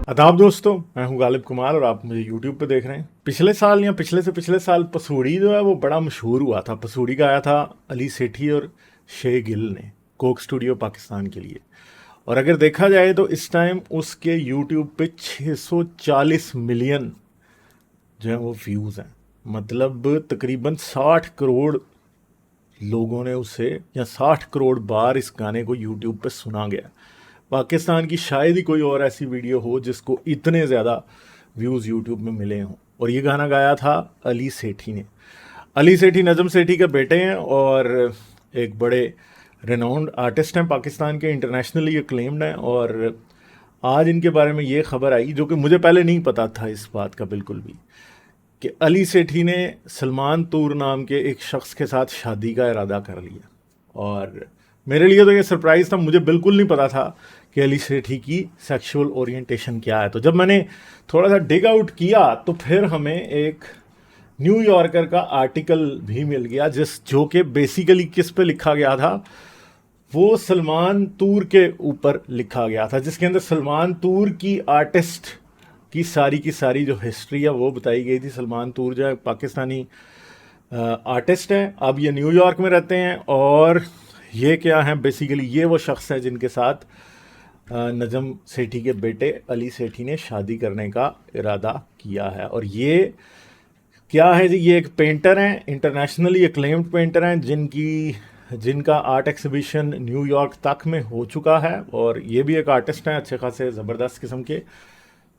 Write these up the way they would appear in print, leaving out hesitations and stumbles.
आदाब दोस्तों, मैं हूं गालिब कुमार और आप मुझे YouTube पे देख रहे हैं। पिछले साल या पिछले से पिछले साल पसूड़ी जो है वो बड़ा मशहूर हुआ था। पसूड़ी गाया था अली सेठी और शे गिल ने कोक स्टूडियो पाकिस्तान के लिए। और अगर देखा जाए तो इस टाइम उसके YouTube पे 640 मिलियन जो है वो व्यूज़ हैं। मतलब तकरीबन 60 करोड़ लोगों ने उसे या 60 करोड़ बार इस गाने को YouTube पे सुना गया। पाकिस्तान की शायद ही कोई और ऐसी वीडियो हो जिसको इतने ज़्यादा व्यूज़ यूट्यूब में मिले हों। और ये गाना गाया था अली सेठी ने। अली सेठी नज़म सेठी के बेटे हैं और एक बड़े रेनाउंड आर्टिस्ट हैं पाकिस्तान के, इंटरनेशनली एक्लेम्ड हैं। और आज इनके बारे में ये खबर आई जो कि मुझे पहले नहीं पता था इस बात का बिल्कुल भी, कि अली सेठी ने सलमान तूर नाम के एक शख्स के साथ शादी का इरादा कर लिया। और मेरे लिए तो ये सरप्राइज़ था, मुझे बिल्कुल नहीं पता था कि अली सेठी की सेक्सुअल ओरिएंटेशन क्या है। तो जब मैंने थोड़ा सा डिग आउट किया तो फिर हमें एक न्यूयॉर्कर का आर्टिकल भी मिल गया जो कि बेसिकली किस पे लिखा गया था, वो सलमान तूर के ऊपर लिखा गया था, जिसके अंदर सलमान तूर की आर्टिस्ट की सारी जो हिस्ट्री है वो बताई गई थी। सलमान तूर जो है पाकिस्तानी आर्टिस्ट हैं, अब ये न्यूयॉर्क में रहते हैं। और ये क्या है, बेसिकली ये वो शख्स है जिनके साथ नजम सेठी के बेटे अली सेठी ने शादी करने का इरादा किया है। और ये क्या है जी, ये एक पेंटर हैं, इंटरनेशनली एक्लेम्ड पेंटर हैं, जिनका आर्ट एक्सिबिशन न्यूयॉर्क तक में हो चुका है। और ये भी एक आर्टिस्ट हैं अच्छे खासे ज़बरदस्त किस्म के।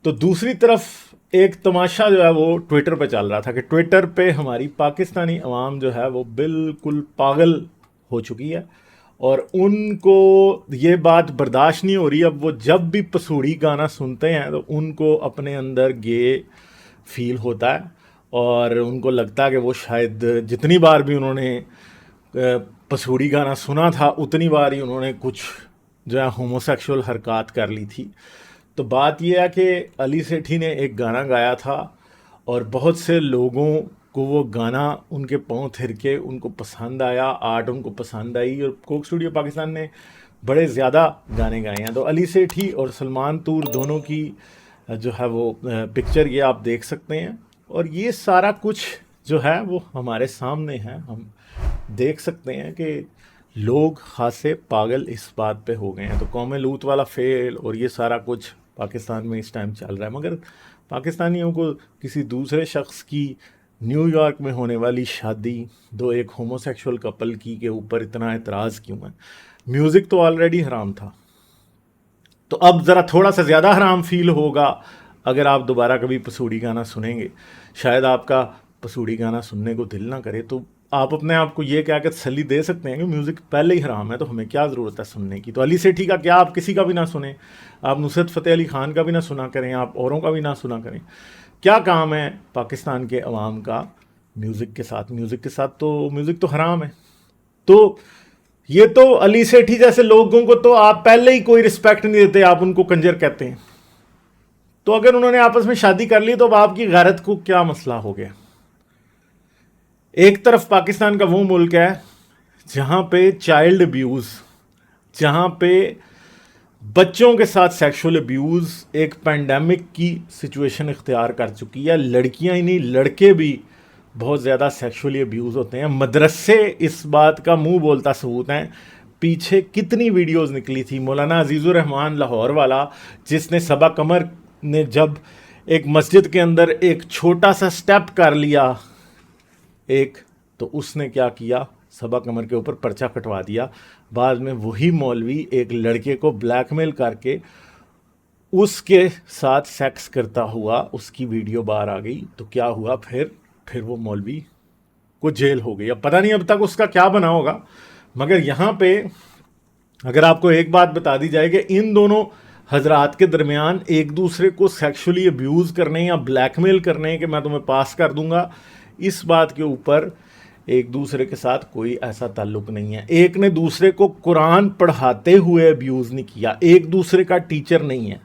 तो दूसरी तरफ एक तमाशा जो है वो ट्विटर पे चल रहा था कि ट्विटर पे हमारी पाकिस्तानी अवाम जो है वो बिल्कुल पागल हो चुकी है और उनको ये बात बर्दाश्त नहीं हो रही। अब वो जब भी पसूड़ी गाना सुनते हैं तो उनको अपने अंदर गे फील होता है और उनको लगता है कि वो शायद जितनी बार भी उन्होंने पसूड़ी गाना सुना था उतनी बार ही उन्होंने कुछ जो है होमोसेक्सुअल हरकत कर ली थी। तो बात यह है कि अली सेठी ने एक गाना गाया था और बहुत से लोगों को वो गाना उनके पाँव थिरके उनको पसंद आया, आर्ट उनको पसंद आई। और कोक स्टूडियो पाकिस्तान ने बड़े ज़्यादा गाने गाए हैं। तो अली सेठी और सलमान तूर दोनों की जो है वो पिक्चर ये आप देख सकते हैं। और ये सारा कुछ जो है वो हमारे सामने है, हम देख सकते हैं कि लोग खासे पागल इस बात पे हो गए हैं। तो कौम लूत वाला फेल और ये सारा कुछ पाकिस्तान में इस टाइम चल रहा है, मगर पाकिस्तानियों को किसी दूसरे शख्स की न्यूयॉर्क में होने वाली शादी दो एक होमोसेक्सुअल कपल की के ऊपर इतना एतराज़ क्यों है। म्यूज़िक तो ऑलरेडी हराम था, तो अब ज़रा थोड़ा सा ज़्यादा हराम फील होगा अगर आप दोबारा कभी पसूड़ी गाना सुनेंगे। शायद आपका पसूड़ी गाना सुनने को दिल ना करे, तो आप अपने आप को ये क्या तसल्ली दे सकते हैं कि म्यूज़िक पहले ही हराम है तो हमें क्या ज़रूरत है सुनने की। तो अली सेठी का क्या, आप किसी का भी ना सुने, आप नुसरत फ़तेह अली ख़ान का भी ना सुना करें, आप औरों का भी ना सुना करें। क्या काम है पाकिस्तान के अवाम का म्यूज़िक के साथ? म्यूज़िक के साथ तो म्यूज़िक तो हराम है। तो ये तो अली सेठी जैसे लोगों को तो आप पहले ही कोई रिस्पेक्ट नहीं देते, आप उनको कंजर कहते हैं। तो अगर उन्होंने आपस में शादी कर ली तो अब आपकी गैरत को क्या मसला हो गया? एक तरफ पाकिस्तान का वो मुल्क है जहाँ पे चाइल्ड अब्यूज़, जहाँ पे बच्चों के साथ सेक्सुअल अब्यूज़ एक पैंडेमिक की सिचुएशन इख्तियार कर चुकी है। लड़कियाँ ही नहीं, लड़के भी बहुत ज़्यादा सेक्सुअली अब्यूज़ होते हैं। मदरसे इस बात का मुंह बोलता सबूत हैं। पीछे कितनी वीडियोस निकली थी, मौलाना अजीज़ुर रहमान लाहौर वाला, जिसने सबा कमर ने जब एक मस्जिद के अंदर एक छोटा सा स्टेप कर लिया तो उसने क्या किया, सबा कमर के ऊपर पर्चा कटवा दिया। बाद में वही मौलवी एक लड़के को ब्लैकमेल करके उसके साथ सेक्स करता हुआ उसकी वीडियो बाहर आ गई। तो क्या हुआ फिर वो मौलवी को जेल हो गई। अब पता नहीं अब तक उसका क्या बना होगा, मगर यहाँ पे अगर आपको एक बात बता दी जाए कि इन दोनों हजरात के दरमियान एक दूसरे को सेक्सुअली अब्यूज़ करने या ब्लैकमेल करने कि मैं तुम्हें पास कर दूंगा, इस बात के ऊपर एक दूसरे के साथ कोई ऐसा ताल्लुक़ नहीं है। एक ने दूसरे को कुरान पढ़ाते हुए अब्यूज़ नहीं किया, एक दूसरे का टीचर नहीं है।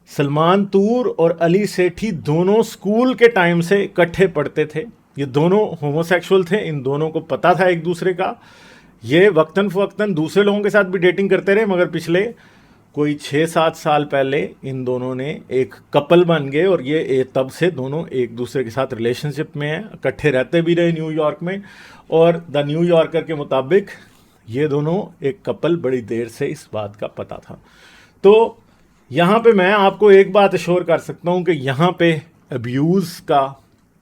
सलमान तूर और अली सेठी दोनों स्कूल के टाइम से इकट्ठे पढ़ते थे। ये दोनों होमोसेक्सुअल थे, इन दोनों को पता था एक दूसरे का। ये वक्तन फ़वक्तन दूसरे लोगों के साथ भी डेटिंग करते रहे, मगर पिछले कोई 6-7 साल पहले इन दोनों ने एक कपल बन गए और ये तब से दोनों एक दूसरे के साथ रिलेशनशिप में हैं, इकट्ठे रहते भी रहे न्यूयॉर्क में। और द न्यूयॉर्कर के मुताबिक ये दोनों एक कपल बड़ी देर से इस बात का पता था। तो यहाँ पे मैं आपको एक बात अश्योर कर सकता हूँ कि यहाँ पे अब्यूज़ का,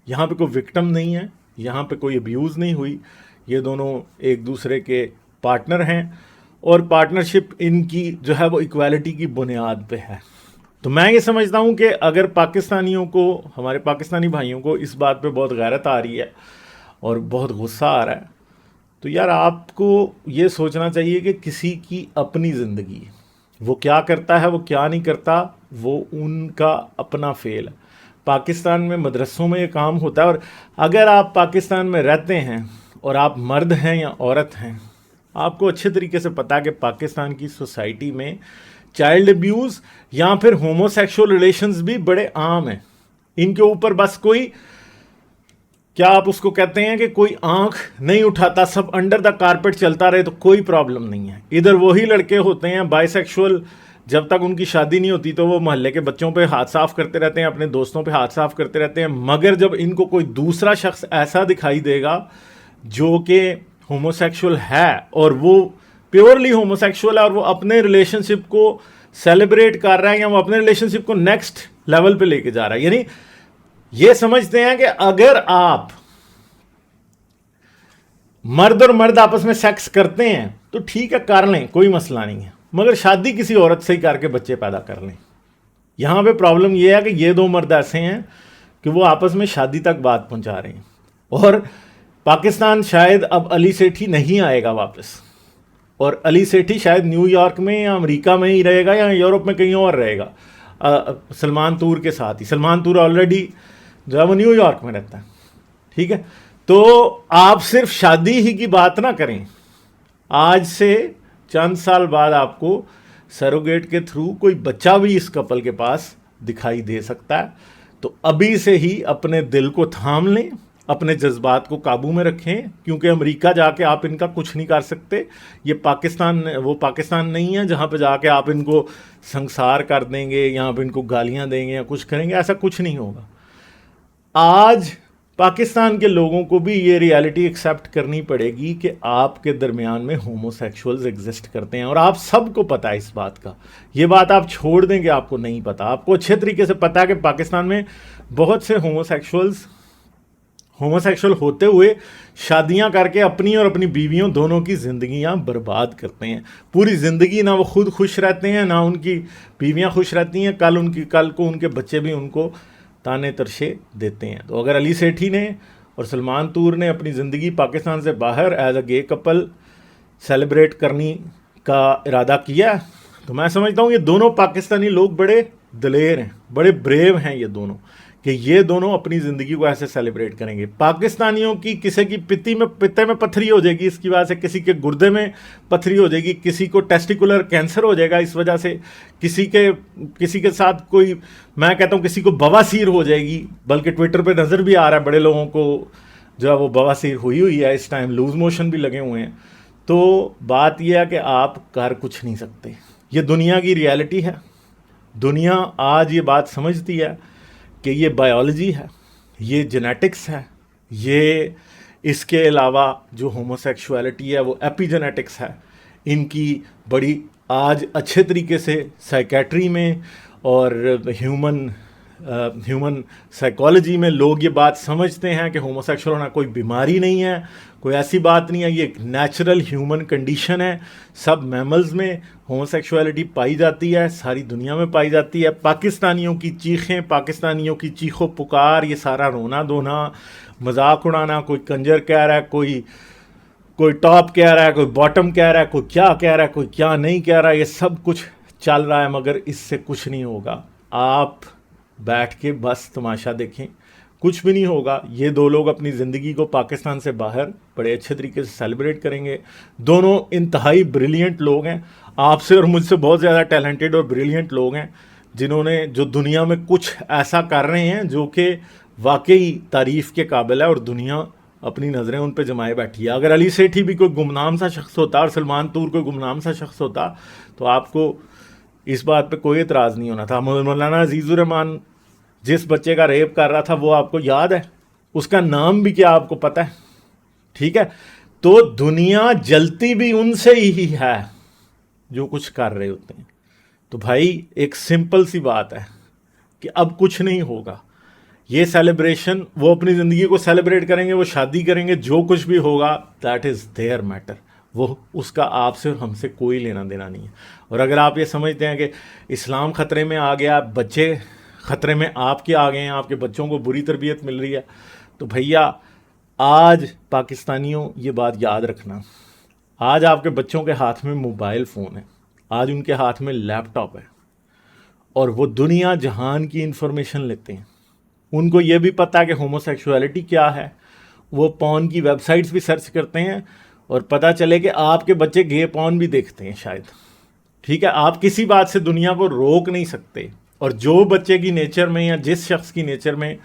यहाँ पे कोई विक्टिम नहीं है, यहाँ पे कोई अब्यूज़ नहीं हुई। ये दोनों एक दूसरे के पार्टनर हैं और पार्टनरशिप इनकी जो है वो इक्वालिटी की बुनियाद पे है। तो मैं ये समझता हूँ कि अगर पाकिस्तानियों को, हमारे पाकिस्तानी भाइयों को इस बात पे बहुत गैरत आ रही है और बहुत गुस्सा आ रहा है, तो यार आपको ये सोचना चाहिए कि किसी की अपनी ज़िंदगी, वो क्या करता है वो क्या नहीं करता, वो उनका अपना फेल है। पाकिस्तान में मदरसों में ये काम होता है। और अगर आप पाकिस्तान में रहते हैं और आप मर्द हैं या औरत हैं, आपको अच्छे तरीके से पता है कि पाकिस्तान की सोसाइटी में चाइल्ड अब्यूज़ या फिर होमोसेक्सुअल रिलेशंस भी बड़े आम हैं। इनके ऊपर बस कोई, क्या आप उसको कहते हैं कि कोई आंख नहीं उठाता, सब अंडर द कारपेट चलता रहे तो कोई प्रॉब्लम नहीं है। इधर वही लड़के होते हैं बाइसेक्सुअल, जब तक उनकी शादी नहीं होती तो वो मोहल्ले के बच्चों पे हाथ साफ करते रहते हैं, अपने दोस्तों पे हाथ साफ करते रहते हैं। मगर जब इनको कोई दूसरा शख्स ऐसा दिखाई देगा जो कि होमोसेक्सुअल है और वो प्योरली होमोसेक्सुअल है और वो अपने रिलेशनशिप को सेलिब्रेट कर रहा है या वो अपने रिलेशनशिप को नेक्स्ट लेवल पे लेके जा रहा है, यानी ये समझते हैं कि अगर आप मर्द और मर्द आपस में सेक्स करते हैं तो ठीक है, कर लें, कोई मसला नहीं है, मगर शादी किसी औरत से ही करके बच्चे पैदा कर लें। यहां पे प्रॉब्लम यह है कि ये दो मर्द ऐसे हैं कि वो आपस में शादी तक बात पहुंचा रहे हैं। और पाकिस्तान शायद अब अली सेठी नहीं आएगा वापस, और अली सेठी शायद न्यूयॉर्क में या अमेरिका में ही रहेगा या यूरोप में कहीं और रहेगा, सलमान तूर के साथ ही। सलमान तूर ऑलरेडी जो है वो न्यूयॉर्क में रहता है, ठीक है। तो आप सिर्फ शादी ही की बात ना करें, आज से चंद साल बाद आपको सरोगेट के थ्रू कोई बच्चा भी इस कपल के पास दिखाई दे सकता है। तो अभी से ही अपने दिल को थाम लें, अपने जज्बात को काबू में रखें, क्योंकि अमेरिका जाके आप इनका कुछ नहीं कर सकते। ये पाकिस्तान, वो पाकिस्तान नहीं है जहाँ पे जाके आप इनको संसार कर देंगे या आप इनको गालियाँ देंगे या कुछ करेंगे, ऐसा कुछ नहीं होगा। आज पाकिस्तान के लोगों को भी ये रियलिटी एक्सेप्ट करनी पड़ेगी कि आपके दरमियान में होमोसेक्सुअल्स एग्जिस्ट करते हैं और आप सबको पता है इस बात का। ये बात आप छोड़ दें कि आपको नहीं पता, आपको अच्छे तरीके से पता है कि पाकिस्तान में बहुत से होमोसेक्सुअल होते हुए शादियां करके अपनी और अपनी बीवियों दोनों की ज़िंदगियां बर्बाद करते हैं। पूरी ज़िंदगी ना वो खुद खुश रहते हैं ना उनकी बीवियां खुश रहती हैं, कल को उनके बच्चे भी उनको ताने तरशे देते हैं। तो अगर अली सेठी ने और सलमान तूर ने अपनी ज़िंदगी पाकिस्तान से बाहर as a gay couple celebrate करने का इरादा किया, तो मैं समझता हूँ ये दोनों पाकिस्तानी लोग बड़े दलेर हैं, बड़े ब्रेव हैं ये दोनों, कि ये दोनों अपनी ज़िंदगी को ऐसे सेलिब्रेट करेंगे। पाकिस्तानियों की किसी की पित्ते में पथरी हो जाएगी इसकी वजह से, किसी के गुर्दे में पथरी हो जाएगी, किसी को टेस्टिकुलर कैंसर हो जाएगा इस वजह से, किसी के साथ कोई, मैं कहता हूँ किसी को बवासीर हो जाएगी। बल्कि ट्विटर पे नज़र भी आ रहा है बड़े लोगों को जो है वो बवासीर हुई है इस टाइम, लूज मोशन भी लगे हुए हैं। तो बात यह है कि आप कर कुछ नहीं सकते, ये दुनिया की रियलिटी है। दुनिया आज ये बात समझती है कि ये बायोलॉजी है, ये जेनेटिक्स है, ये इसके अलावा जो होमोसेक्सुअलिटी है वो एपिजेनेटिक्स है। इनकी बड़ी आज अच्छे तरीके से साइकेट्री में और ह्यूमन साइकोलॉजी में लोग ये बात समझते हैं कि होमोसेक्सुअल होना कोई बीमारी नहीं है, कोई ऐसी बात नहीं है, ये एक नेचुरल ह्यूमन कंडीशन है। सब मैमल्स में होमोसेक्सुअलिटी पाई जाती है, सारी दुनिया में पाई जाती है। पाकिस्तानियों की चीखें, पाकिस्तानियों की चीखों पुकार, ये सारा रोना धोना, मजाक उड़ाना, कोई कंजर कह रहा है, कोई टॉप कह रहा है, कोई बॉटम कह रहा है, कोई क्या कह रहा है, कोई क्या नहीं कह रहा है, ये सब कुछ चल रहा है, मगर इससे कुछ नहीं होगा। आप बैठ के बस तमाशा देखें, कुछ भी नहीं होगा। ये दो लोग अपनी ज़िंदगी को पाकिस्तान से बाहर बड़े अच्छे तरीके से सेलिब्रेट करेंगे। दोनों इंतहाई ब्रिलियंट लोग हैं, आपसे और मुझसे बहुत ज़्यादा टैलेंटेड और ब्रिलियंट लोग हैं, जो दुनिया में कुछ ऐसा कर रहे हैं जो कि वाकई तारीफ़ के काबिल है और दुनिया अपनी नज़रें उन पर जमाए बैठी है। अगर अली सेठी भी कोई गुमनाम सा शख्स होता और सलमान तूर कोई गुमनाम सा शख्स होता तो आपको इस बात पे कोई एतराज़ नहीं होना था। मौलाना अजीज़ुर रहमान जिस बच्चे का रेप कर रहा था वो आपको याद है? उसका नाम भी क्या आपको पता है? ठीक है, तो दुनिया जलती भी उनसे ही है जो कुछ कर रहे होते हैं। तो भाई एक सिंपल सी बात है कि अब कुछ नहीं होगा। ये सेलिब्रेशन, वो अपनी ज़िंदगी को सेलिब्रेट करेंगे, वो शादी करेंगे, जो कुछ भी होगा दैट इज़ देयर मैटर। वो उसका आपसे और हमसे कोई लेना देना नहीं है। और अगर आप ये समझते हैं कि इस्लाम ख़तरे में आ गया, बच्चे ख़तरे में आपके आ गए हैं, आपके बच्चों को बुरी तरबियत मिल रही है, तो भैया आज पाकिस्तानियों ये बात याद रखना, आज आपके बच्चों के हाथ में मोबाइल फ़ोन है, आज उनके हाथ में लैपटॉप है और वो दुनिया जहान की इंफॉर्मेशन लेते हैं। उनको ये भी पता है कि होमोसेक्सुअलिटी क्या है, वो पॉर्न की वेबसाइट्स भी सर्च करते हैं और पता चले कि आपके बच्चे गे पॉर्न भी देखते हैं शायद। ठीक है, आप किसी बात से दुनिया को रोक नहीं सकते। और जो बच्चे की नेचर में या जिस शख्स की नेचर में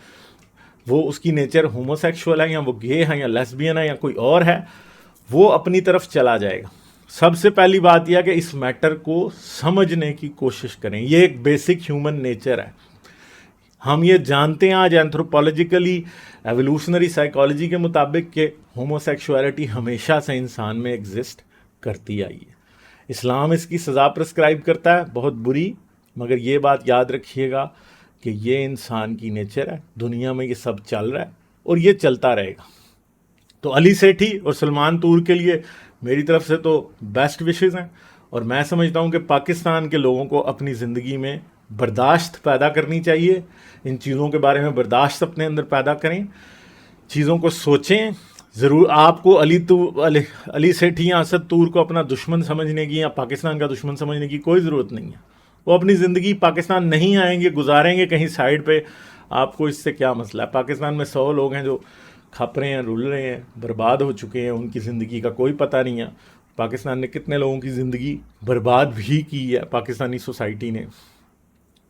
वो उसकी नेचर होमोसेक्सुअल है या वो गे है या लेस्बियन है या कोई और है, वो अपनी तरफ चला जाएगा। सबसे पहली बात यह है कि इस मैटर को समझने की कोशिश करें। ये एक बेसिक ह्यूमन नेचर है। हम ये जानते हैं आज एंथ्रोपोलॉजिकली, एवोल्यूशनरी साइकोलॉजी के मुताबिक कि होमोसेक्सुअलिटी हमेशा से इंसान में एग्जिस्ट करती आई है। इस्लाम इसकी सज़ा प्रिस्क्राइब करता है, बहुत बुरी, मगर ये बात याद रखिएगा कि ये इंसान की नेचर है, दुनिया में ये सब चल रहा है और ये चलता रहेगा। तो अली सेठी और सलमान तूर के लिए मेरी तरफ से तो बेस्ट विशेज़ हैं। और मैं समझता हूँ कि पाकिस्तान के लोगों को अपनी ज़िंदगी में बर्दाश्त पैदा करनी चाहिए। इन चीज़ों के बारे में बर्दाश्त अपने अंदर पैदा करें, चीज़ों को सोचें। ज़रूर आपको अली सेठी या असद तूर को अपना दुश्मन समझने की या पाकिस्तान का दुश्मन समझने की कोई ज़रूरत नहीं है। वो अपनी ज़िंदगी पाकिस्तान नहीं आएंगे, गुजारेंगे कहीं साइड पे, आपको इससे क्या मसला है? पाकिस्तान में 100 लोग हैं जो खप रहे हैं, रुल रहे हैं, बर्बाद हो चुके हैं, उनकी ज़िंदगी का कोई पता नहीं है। पाकिस्तान ने कितने लोगों की ज़िंदगी बर्बाद भी की है पाकिस्तानी सोसाइटी ने।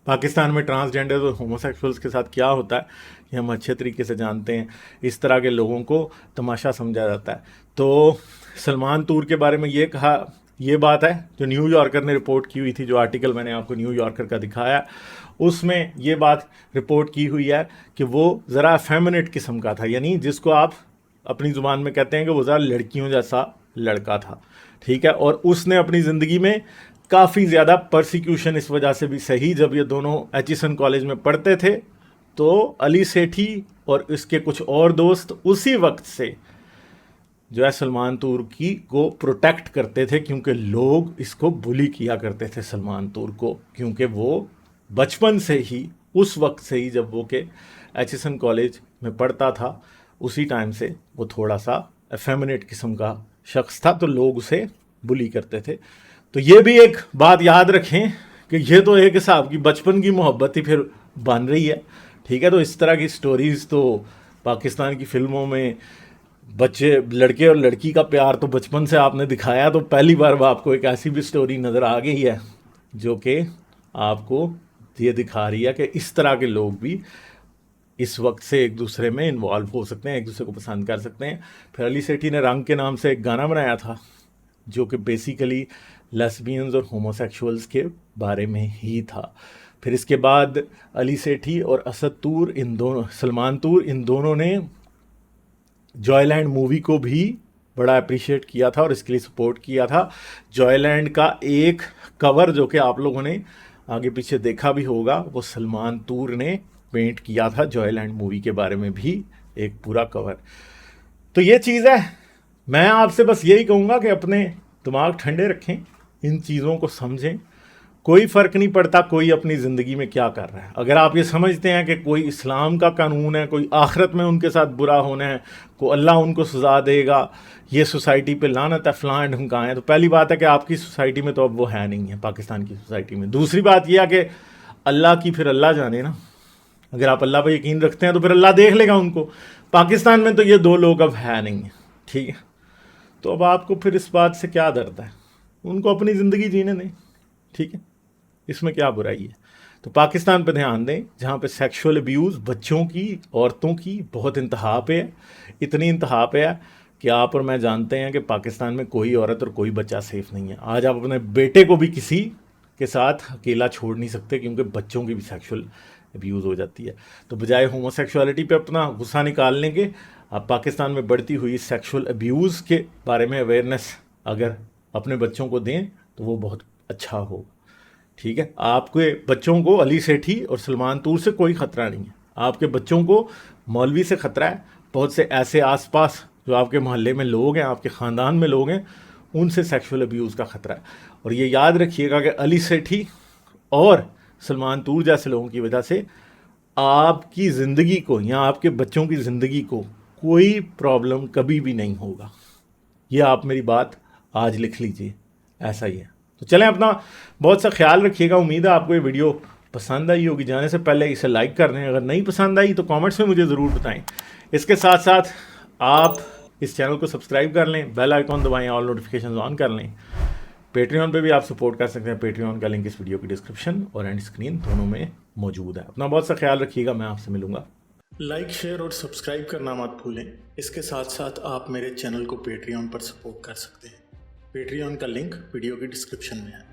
पाकिस्तान में ट्रांसजेंडर और होमोसेक्सुअल्स के साथ क्या होता है ये हम अच्छे तरीके से जानते हैं। इस तरह के लोगों को तमाशा समझा जाता है। तो सलमान तूर के बारे में ये बात है जो न्यू यॉर्कर ने रिपोर्ट की हुई थी, जो आर्टिकल मैंने आपको न्यू यॉर्कर का दिखाया, उसमें ये बात रिपोर्ट की हुई है कि वो ज़रा फेमिनेट किस्म का था, यानी जिसको आप अपनी ज़ुबान में कहते हैं कि वो ज़रा लड़कियों जैसा लड़का था। ठीक है, और उसने अपनी ज़िंदगी में काफ़ी ज़्यादा परसिक्यूशन इस वजह से भी सही, जब ये दोनों एचिसन कॉलेज में पढ़ते थे तो अली सेठी और इसके कुछ और दोस्त उसी वक्त से जो है सलमान तुर्की को प्रोटेक्ट करते थे, क्योंकि लोग इसको बुली किया करते थे सलमान तुर्क को, क्योंकि वो बचपन से ही, उस वक्त से ही जब वो के एचिसन कॉलेज में पढ़ता था, उसी टाइम से वो थोड़ा सा एफेमिनेट किस्म का शख्स था, तो लोग उसे बुली करते थे। तो ये भी एक बात याद रखें कि ये तो एक हिसाब की बचपन की मोहब्बत ही फिर बन रही है। ठीक है, तो इस तरह की स्टोरीज़ तो पाकिस्तान की फ़िल्मों में बच्चे, लड़के और लड़की का प्यार तो बचपन से आपने दिखाया, तो पहली बार आपको एक ऐसी भी स्टोरी नज़र आ गई है जो कि आपको ये दिखा रही है कि इस तरह के लोग भी इस वक्त से एक दूसरे में इन्वॉल्व हो सकते हैं, एक दूसरे को पसंद कर सकते हैं। फिर अली सेठी ने रंग के नाम से एक गाना बनाया था जो कि बेसिकली लेस्बियंस और होमोसेक्सुअल्स के बारे में ही था। फिर इसके बाद अली सेठी और असद तूर, इन दोनों, सलमान तूर, इन दोनों ने जॉयलैंड मूवी को भी बड़ा अप्रिशिएट किया था और इसके लिए सपोर्ट किया था। जॉयलैंड का एक कवर जो कि आप लोगों ने आगे पीछे देखा भी होगा, वो सलमान तूर ने पेंट किया था जॉयलैंड मूवी के बारे में भी एक पूरा कवर। तो ये चीज़ है, मैं आपसे बस यही कहूँगा कि अपने दिमाग ठंडे रखें, इन चीज़ों को समझें। कोई फ़र्क नहीं पड़ता कोई अपनी ज़िंदगी में क्या कर रहा है। अगर आप ये समझते हैं कि कोई इस्लाम का कानून है, कोई आखिरत में उनके साथ बुरा होना है, को अल्लाह उनको सज़ा देगा, ये सोसाइटी पे लानत है, फ़लाँ ढमकाएँ है, तो पहली बात है कि आपकी सोसाइटी में तो अब वो है नहीं है, पाकिस्तान की सोसाइटी में। दूसरी बात यह है कि अल्लाह की फिर अल्लाह जाने ना, अगर आप अल्लाह पर यकीन रखते हैं तो फिर अल्लाह देख लेगा उनको। पाकिस्तान में तो ये दो लोग अब है नहीं है। ठीक है, तो अब आपको फिर इस बात से क्या दर्द है, उनको अपनी ज़िंदगी जीने दें। ठीक है, इसमें क्या बुराई है। तो पाकिस्तान पे ध्यान दें जहाँ पे सेक्सुअल अब्यूज़ बच्चों की, औरतों की बहुत इंतहा पे है, इतनी इंतहा पे है कि आप और मैं जानते हैं कि पाकिस्तान में कोई औरत और कोई बच्चा सेफ़ नहीं है। आज आप अपने बेटे को भी किसी के साथ अकेला छोड़ नहीं सकते, क्योंकि बच्चों की भी सेक्सुअल अब्यूज़ हो जाती है। तो बजाय होमोसेक्सुअलिटी पे अपना गुस्सा निकालने के, आप पाकिस्तान में बढ़ती हुई सेक्सुअल अब्यूज़ के बारे में अवेयरनेस अगर अपने बच्चों को दें तो वो बहुत अच्छा होगा। ठीक है, आपके बच्चों को अली सेठी और सलमान तूर से कोई ख़तरा नहीं है, आपके बच्चों को मौलवी से ख़तरा है। बहुत से ऐसे आसपास जो आपके मोहल्ले में लोग हैं, आपके ख़ानदान में लोग हैं, उनसे सेक्सुअल अब्यूज़ का ख़तरा है। और ये याद रखिएगा कि अली सेठी और सलमान तूर जैसे लोगों की वजह से आपकी ज़िंदगी को या आपके बच्चों की ज़िंदगी को कोई प्रॉब्लम कभी भी नहीं होगा। ये आप मेरी बात आज लिख लीजिए, ऐसा ही है। तो चलें, अपना बहुत सा ख्याल रखिएगा। उम्मीद है आपको ये वीडियो पसंद आई होगी। जाने से पहले इसे लाइक कर दें, अगर नहीं पसंद आई तो कमेंट्स में मुझे ज़रूर बताएं। इसके साथ साथ आप इस चैनल को सब्सक्राइब कर लें, बेल आइकॉन दबाएं, ऑल नोटिफिकेशन ऑन कर लें। पेट्रियन पे भी आप सपोर्ट कर सकते हैं, पेट्रियन का लिंक इस वीडियो की डिस्क्रिप्शन और एंड स्क्रीन दोनों में मौजूद है। अपना बहुत सा ख्याल रखिएगा, मैं आपसे मिलूंगा। लाइक, शेयर और सब्सक्राइब करना मत भूलें। इसके साथ साथ आप मेरे चैनल को पेट्रियन पर सपोर्ट कर सकते हैं। पेट्रियन का लिंक वीडियो की डिस्क्रिप्शन में है।